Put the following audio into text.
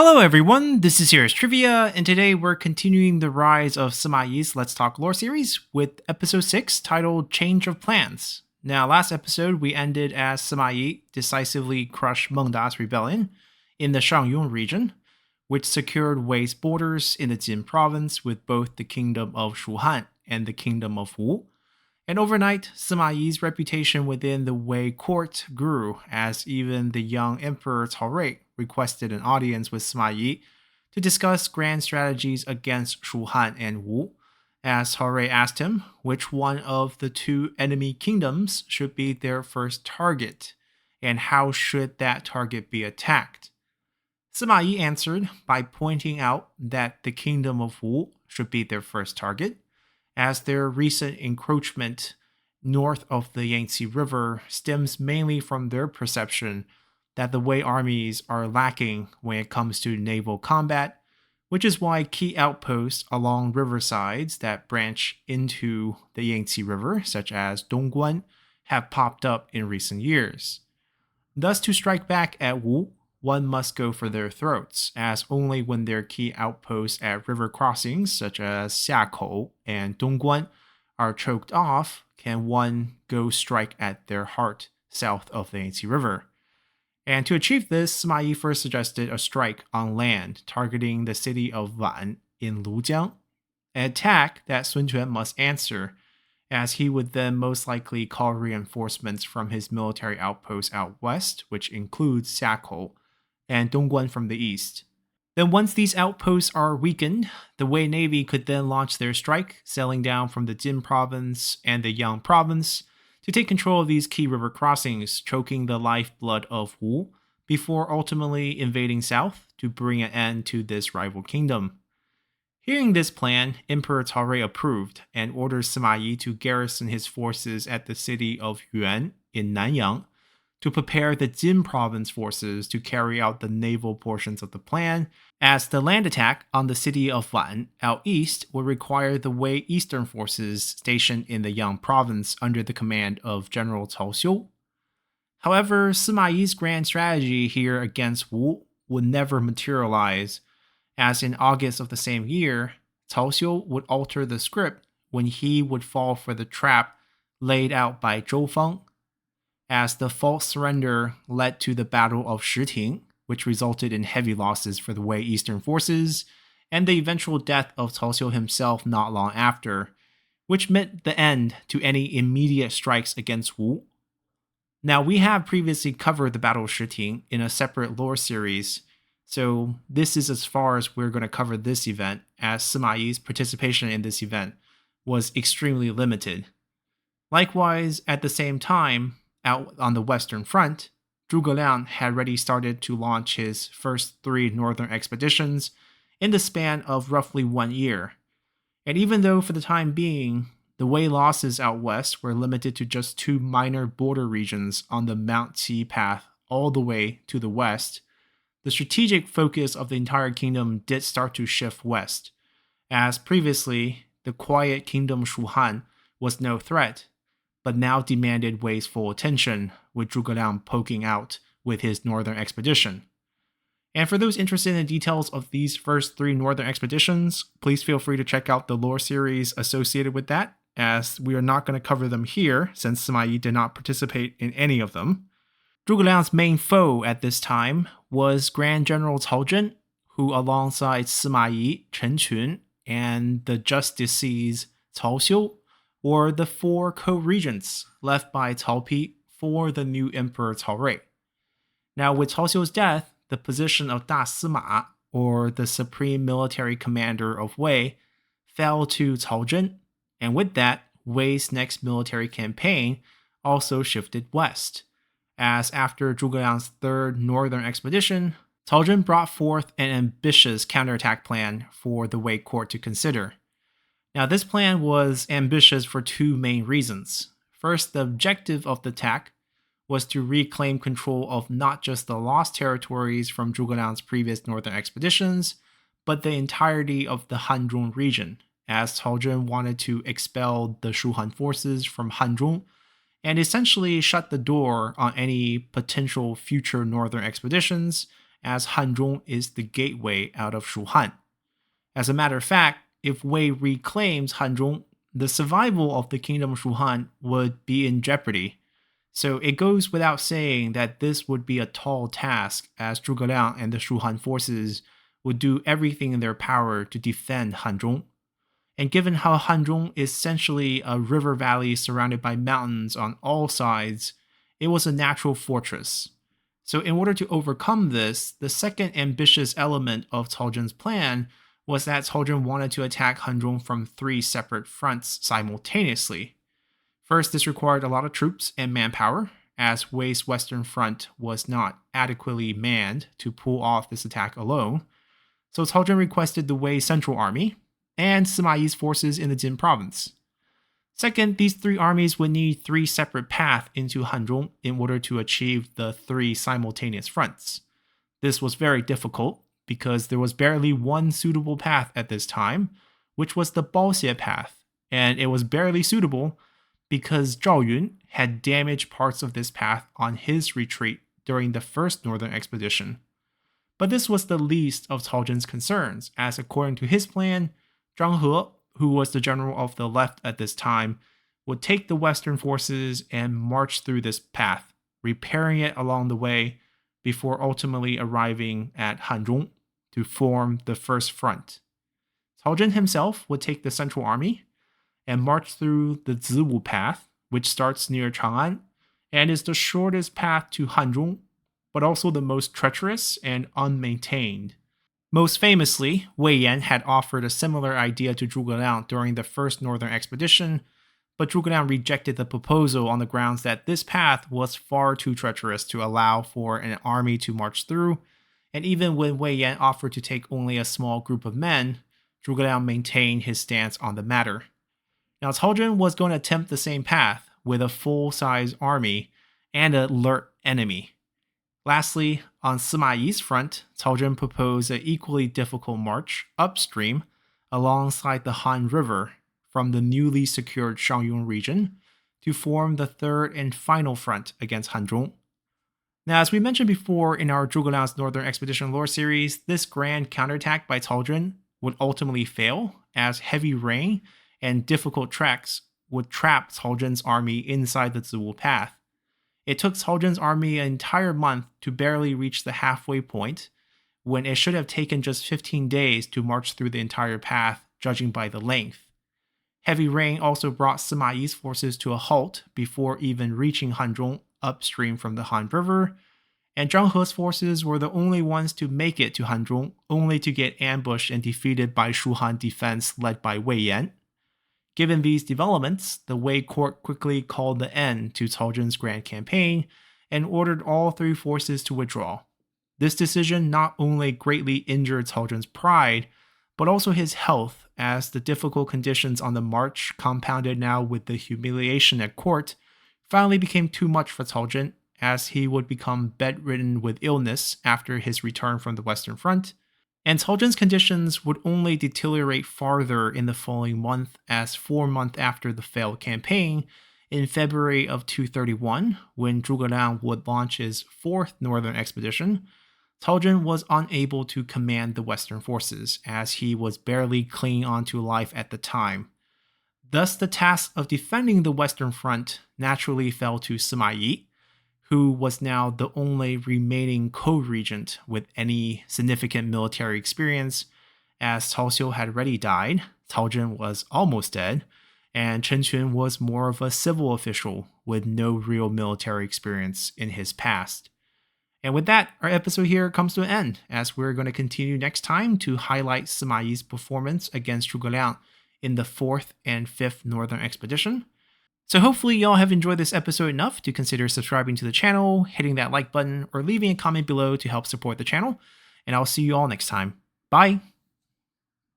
Hello everyone, this is Here's Trivia, and today we're continuing the rise of Sima Yi's Let's Talk Lore series with episode 6 titled Change of Plans. Now, last episode we ended as Sima Yi decisively crushed Meng Da's rebellion in the Shangyong region, which secured Wei's borders in the Jin province with both the kingdom of Shuhan and the kingdom of Wu. And overnight, Sima Yi's reputation within the Wei court grew as even the young Emperor Cao Rui requested an audience with Sima Yi to discuss grand strategies against Shuhan and Wu, as Cao Rui asked him which one of the two enemy kingdoms should be their first target, and how should that target be attacked. Sima Yi answered by pointing out that the kingdom of Wu should be their first target, as their recent encroachment north of the Yangtze River stems mainly from their perception that the Wei armies are lacking when it comes to naval combat, which is why key outposts along riversides that branch into the Yangtze River, such as Dongguan, have popped up in recent years. Thus, to strike back at Wu, one must go for their throats, as only when their key outposts at river crossings such as Xiakou and Dongguan are choked off can one go strike at their heart south of the Yangtze River. And to achieve this, Sima Yi first suggested a strike on land targeting the city of Wan in Lujiang, an attack that Sun Quan must answer, as he would then most likely call reinforcements from his military outposts out west, which includes Xiakou, and Dongguan from the east. Then once these outposts are weakened, the Wei Navy could then launch their strike, sailing down from the Jin province and the Yang province to take control of these key river crossings, choking the lifeblood of Wu, before ultimately invading south to bring an end to this rival kingdom. Hearing this plan, Emperor Cao Rui approved and orders Sima Yi to garrison his forces at the city of Yuan in Nanyang to prepare the Jin province forces to carry out the naval portions of the plan, as the land attack on the city of Wan out east would require the Wei eastern forces stationed in the Yang province under the command of General Cao Xiu. However, Sima Yi's grand strategy here against Wu would never materialize, as in August of the same year, Cao Xiu would alter the script when he would fall for the trap laid out by Zhou Feng, as the false surrender led to the Battle of Shiting, which resulted in heavy losses for the Wei eastern forces, and the eventual death of Cao Xiu himself not long after, which meant the end to any immediate strikes against Wu. Now, we have previously covered the Battle of Shiting in a separate lore series, so this is as far as we're going to cover this event, as Sima Yi's participation in this event was extremely limited. Likewise, at the same time, out on the Western Front, Zhuge Liang had already started to launch his first 3 northern expeditions in the span of roughly 1 year. And even though for the time being, the Wei losses out west were limited to just 2 minor border regions on the Mount Qi path all the way to the west, the strategic focus of the entire kingdom did start to shift west, as previously the quiet kingdom Shuhan was no threat, but now demanded Wei's full attention, with Zhuge Liang poking out with his northern expedition. And for those interested in the details of these first 3 northern expeditions, please feel free to check out the lore series associated with that, as we are not going to cover them here since Sima Yi did not participate in any of them. Zhuge Liang's main foe at this time was Grand General Cao Zhen, who alongside Sima Yi, Chen Qun, and the just deceased Cao Xiu, or the 4 co-regents left by Cao Pi for the new Emperor Cao Rui. Now, with Cao Xiu's death, the position of Da Sima, or the supreme military commander of Wei, fell to Cao Zhen, and with that, Wei's next military campaign also shifted west, as after Zhuge Liang's 3rd northern expedition, Cao Zhen brought forth an ambitious counterattack plan for the Wei court to consider. Now, this plan was ambitious for 2 main reasons. First, the objective of the attack was to reclaim control of not just the lost territories from Zhuge Liang's previous northern expeditions, but the entirety of the Hanzhong region, as Cao Zhen wanted to expel the Shuhan forces from Hanzhong and essentially shut the door on any potential future northern expeditions as Hanzhong is the gateway out of Shuhan. As a matter of fact, if Wei reclaims Hanzhong, the survival of the kingdom of Shuhan would be in jeopardy. So it goes without saying that this would be a tall task, as Zhuge Liang and the Shuhan forces would do everything in their power to defend Hanzhong. And given how Hanzhong is essentially a river valley surrounded by mountains on all sides, it was a natural fortress. So in order to overcome this, the second ambitious element of Cao Zhen's plan was that Cao Zhen wanted to attack Hanzhong from 3 separate fronts simultaneously. First, this required a lot of troops and manpower, as Wei's western front was not adequately manned to pull off this attack alone. So Cao Zhen requested the Wei Central Army and Sima Yi's forces in the Jin province. Second, these 3 armies would need 3 separate paths into Hanzhong in order to achieve the 3 simultaneous fronts. This was very difficult because there was barely one suitable path at this time, which was the Baoxie path, and it was barely suitable because Zhao Yun had damaged parts of this path on his retreat during the first northern expedition. But this was the least of Cao Zhen's concerns, as according to his plan, Zhang He, who was the general of the left at this time, would take the western forces and march through this path, repairing it along the way before ultimately arriving at Hanzhong to form the first front. Cao Zhen himself would take the central army and march through the Ziwu path, which starts near Chang'an and is the shortest path to Hanzhong, but also the most treacherous and unmaintained. Most famously, Wei Yan had offered a similar idea to Zhuge Liang during the first northern expedition, but Zhuge Liang rejected the proposal on the grounds that this path was far too treacherous to allow for an army to march through, and even when Wei Yan offered to take only a small group of men, Zhuge Liang maintained his stance on the matter. Now Cao Zhen was going to attempt the same path with a full-size army and an alert enemy. Lastly, on Sima Yi's front, Cao Zhen proposed an equally difficult march upstream alongside the Han River from the newly secured Shangyong region to form the third and final front against Hanzhong. Now, as we mentioned before in our Zhuge Liang's Northern Expedition lore series, this grand counterattack by Cao Zhen would ultimately fail, as heavy rain and difficult treks would trap Cao Zhen's army inside the Ziwu path. It took Cao Zhen's army an entire month to barely reach the halfway point, when it should have taken just 15 days to march through the entire path, judging by the length. Heavy rain also brought Sima Yi's forces to a halt before even reaching Hanzhong upstream from the Han River, and Zhang He's forces were the only ones to make it to Hanzhong, only to get ambushed and defeated by Shuhan defense led by Wei Yan. Given these developments, the Wei court quickly called the end to Cao Zhen's grand campaign and ordered all 3 forces to withdraw. This decision not only greatly injured Cao Zhen's pride, but also his health, as the difficult conditions on the march, compounded now with the humiliation at court, finally became too much for Cao Zhen, as he would become bedridden with illness after his return from the Western Front. And Cao Zhen's conditions would only deteriorate farther in the following month, as 4 months after the failed campaign, in February of 231, when Zhuge Liang would launch his 4th northern expedition, Cao Zhen was unable to command the western forces, as he was barely clinging on to life at the time. Thus, the task of defending the western front naturally fell to Sima Yi, who was now the only remaining co-regent with any significant military experience, as Cao Xiu had already died, Cao Zhen was almost dead, and Chen Qun was more of a civil official with no real military experience in his past. And with that, our episode here comes to an end, as we're going to continue next time to highlight Sima Yi's performance against Zhuge Liang in the 4th and 5th Northern Expedition. So hopefully y'all have enjoyed this episode enough to consider subscribing to the channel, hitting that like button, or leaving a comment below to help support the channel. And I'll see you all next time. Bye!